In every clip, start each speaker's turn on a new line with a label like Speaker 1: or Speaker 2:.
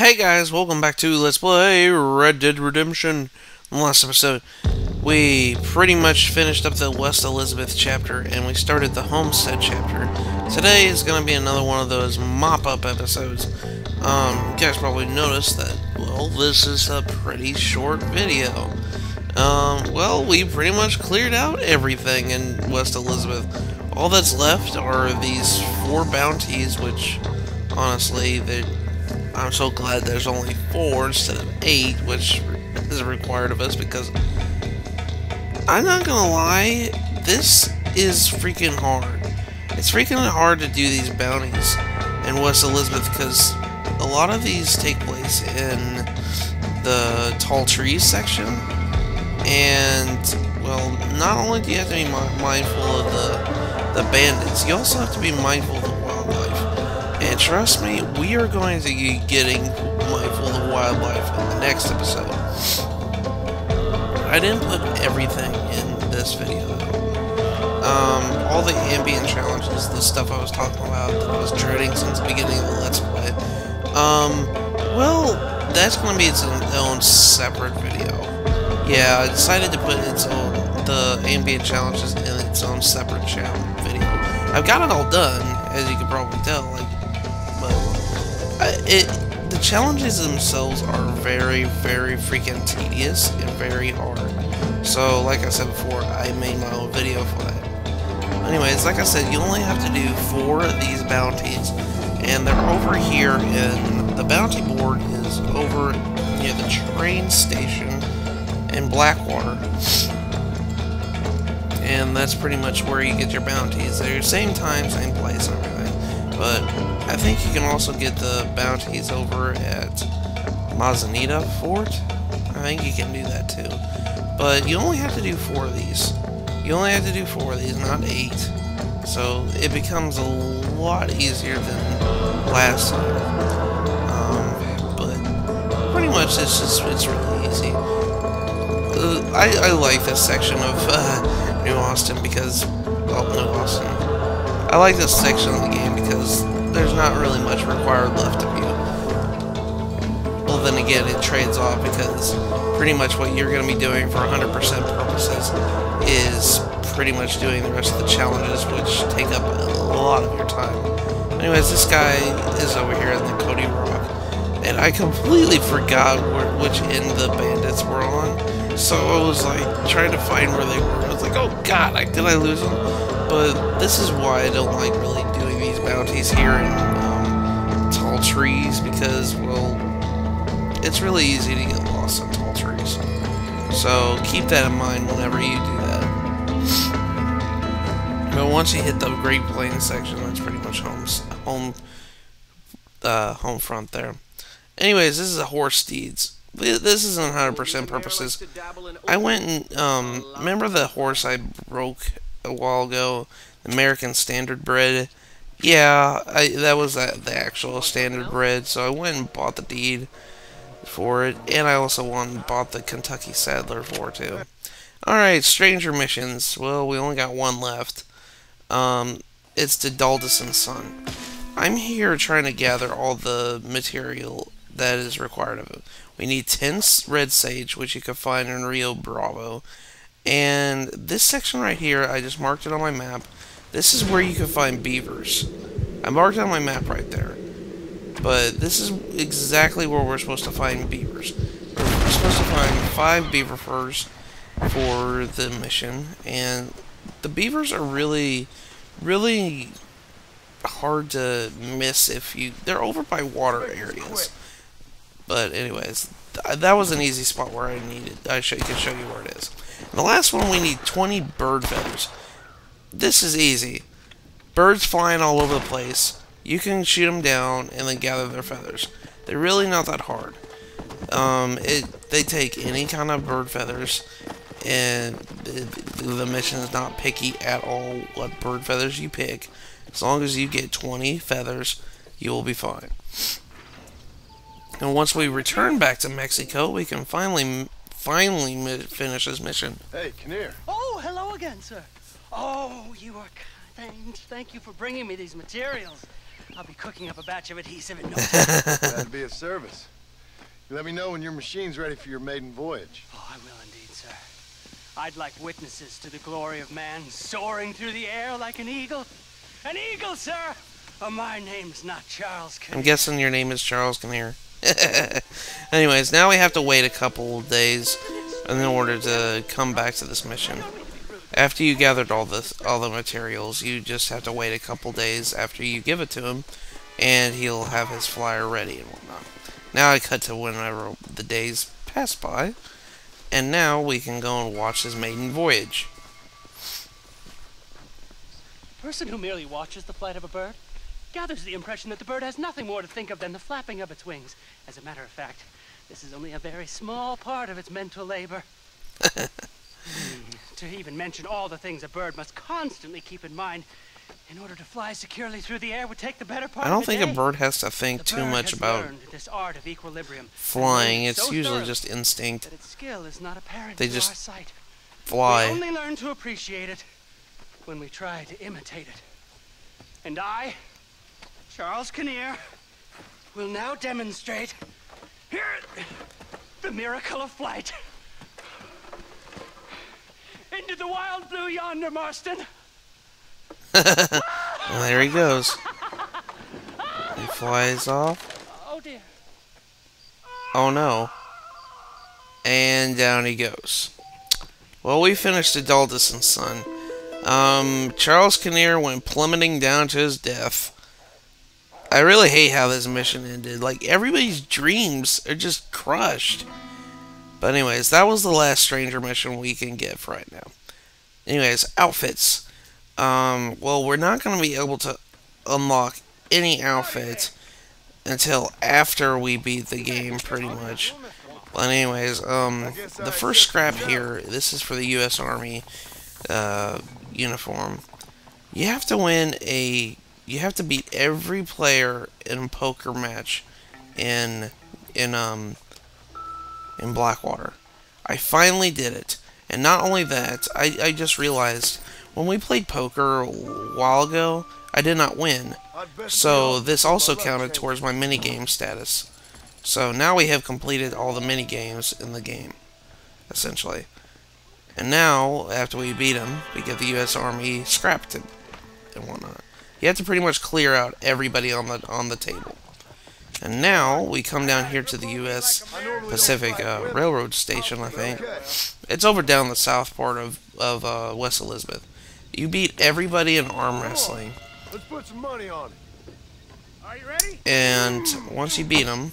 Speaker 1: Hey guys, welcome back to Let's Play Red Dead Redemption. In the last episode, we pretty much finished up the West Elizabeth chapter, and we started the Homestead chapter. Today is going to be another one of those mop-up episodes. You guys probably noticed that, well, this is a pretty short video. Well, we pretty much cleared out everything in West Elizabeth. All that's left are these 4 bounties, which, honestly, I'm so glad there's only 4 instead of 8, which is required of us, because I'm not gonna lie, this is freaking hard. It's freaking hard to do these bounties in West Elizabeth, because a lot of these take place in the Tall Trees section, and, well, not only do you have to be mindful of the bandits, you also have to be mindful of the wildlife. And trust me, we are going to be getting mindful of the wildlife in the next episode. I didn't put everything in this video, though. All the ambient challenges, the stuff I was talking about that I was dreading since the beginning of the Let's Play, well, that's going to be its own separate video. Yeah, I decided to put the ambient challenges in its own separate video. I've got it all done, as you can probably tell, the challenges themselves are very, very freaking tedious and very hard. So, like I said before, I made my own video for that. Anyways, like I said, you only have to do 4 of these bounties, and they're over here in the bounty board is over near the train station in Blackwater. And that's pretty much where you get your bounties. They're same time, same place, and everything. But I think you can also get the bounties over at Mazanita Fort. I think you can do that too. But you only have to do 4 of these. You only have to do 4 of these, not 8. So it becomes a lot easier than last time. But pretty much it's really easy. I like this section of New Austin because, well, New Austin. I like this section of the game because there's not really much required left of you. Well, then again, it trades off because pretty much what you're going to be doing for 100% purposes is pretty much doing the rest of the challenges, which take up a lot of your time. Anyways, this guy is over here in the Cody Rock, and I completely forgot which end the bandits were on. So I was like trying to find where they were. I was like, oh god, did I lose them? But this is why I don't like really doing these bounties here in Tall Trees, because, well, it's really easy to get lost in Tall Trees. So keep that in mind whenever you do that. But once you hit the Great Plains section, that's pretty much home front there. Anyways, this is a horse steeds. This isn't 100% purposes. I went and, remember the horse I broke a while ago? The American Standard Bred? Yeah, that was the actual Standard Bred, so I went and bought the deed for it, and I also went and bought the Kentucky Saddler for it, too. Alright, Stranger Missions. Well, we only got 1 left. It's to Daldison's son. I'm here trying to gather all the material that is required of it. We need 10 red sage, which you can find in Rio Bravo. And this section right here, I just marked it on my map. This is where you can find beavers. I marked it on my map right there. But this is exactly where we're supposed to find beavers. We're supposed to find 5 beaver furs for the mission. And the beavers are really, really hard to miss if they're over by water areas. But anyways, that was an easy spot where I can show you where it is. And the last one, we need 20 bird feathers. This is easy. Birds flying all over the place. You can shoot them down and then gather their feathers. They're really not that hard. They take any kind of bird feathers, and the mission is not picky at all what bird feathers you pick. As long as you get 20 feathers, you will be fine. And once we return back to Mexico, we can finally finish this mission.
Speaker 2: Hey, Kinnear.
Speaker 3: Oh, hello again, sir. Oh, you are kind. Thank you for bringing me these materials.
Speaker 2: I'll be cooking up a batch of adhesive in no time.
Speaker 3: Glad to be of service. You let me know when your machine's ready for your maiden voyage.
Speaker 2: Oh, I will indeed, sir. I'd like witnesses to the glory of man soaring through the air like an eagle. An eagle, sir! Oh, my name's not Charles Kinnear.
Speaker 1: I'm guessing your name is Charles Kinnear. Anyways, now we have to wait a couple of days in order to come back to this mission. After you gathered all the materials, you just have to wait a couple days after you give it to him, and he'll have his flyer ready and whatnot. Now I cut to whenever the days pass by, and now we can go and watch his maiden voyage.
Speaker 2: A person who merely watches the flight of a bird gathers the impression that the bird has nothing more to think of than the flapping of its wings. As a matter of fact, this is only a very small part of its mental labor. To even mention all the things a bird must constantly keep in mind in order to fly securely through the air would take the better part of
Speaker 1: I
Speaker 2: a
Speaker 1: don't think
Speaker 2: day.
Speaker 1: a bird has to think too much about
Speaker 2: this art of equilibrium
Speaker 1: flying. It's
Speaker 2: so
Speaker 1: usually
Speaker 2: thoroughly
Speaker 1: just instinct.
Speaker 2: that its skill is not apparent
Speaker 1: They
Speaker 2: to
Speaker 1: just
Speaker 2: our sight.
Speaker 1: fly.
Speaker 2: We only learn to appreciate it when we try to imitate it. And I, Charles Kinnear, will now demonstrate here the miracle of flight. Into the wild blue yonder, Marston.
Speaker 1: Well, there he goes. He flies off.
Speaker 2: Oh dear.
Speaker 1: Oh no. And down he goes. Well, we finished Adultus and Son. Charles Kinnear went plummeting down to his death. I really hate how this mission ended. Like, everybody's dreams are just crushed. But anyways, that was the last Stranger mission we can get for right now. Anyways, outfits. Well, we're not going to be able to unlock any outfit until after we beat the game, pretty much. But anyways, the first scrap here, this is for the U.S. Army uniform. You have to you have to beat every player in a poker match in Blackwater. I finally did it. And not only that, I just realized when we played poker a while ago, I did not win. So this also counted towards my minigame status. So now we have completed all the minigames in the game, essentially. And now, after we beat them, we get the U.S. Army scrapped and whatnot. You have to pretty much clear out everybody on the table. And now we come down here to the U.S. Pacific Railroad Station, I think. It's over down the south part of West Elizabeth. You beat everybody in arm wrestling.
Speaker 3: Let's put some money on it.
Speaker 2: Are you ready?
Speaker 1: And once you beat them,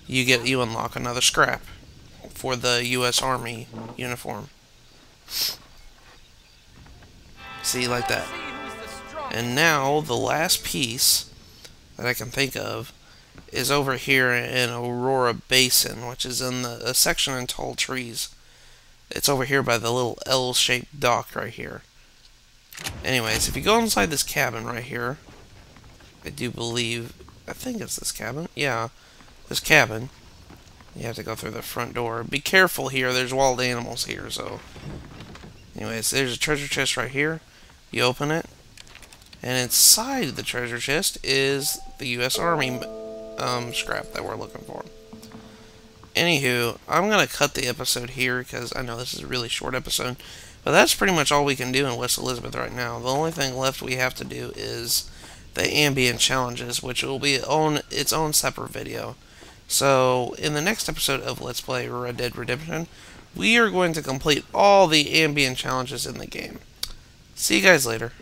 Speaker 1: you unlock another scrap for the U.S. Army uniform. See, like that. And now the last piece that I can think of is over here in Aurora Basin, which is in a section in Tall Trees. It's over here by the little L-shaped dock right here. Anyways, if you go inside this cabin right here, I think it's this cabin. Yeah, this cabin. You have to go through the front door. Be careful here, there's wild animals here, so. Anyways, there's a treasure chest right here. You open it, and inside the treasure chest is the U.S. Army scrap that we're looking for. Anywho, I'm going to cut the episode here because I know this is a really short episode. But that's pretty much all we can do in West Elizabeth right now. The only thing left we have to do is the ambient challenges, which will be its own separate video. So, in the next episode of Let's Play Red Dead Redemption, we are going to complete all the ambient challenges in the game. See you guys later.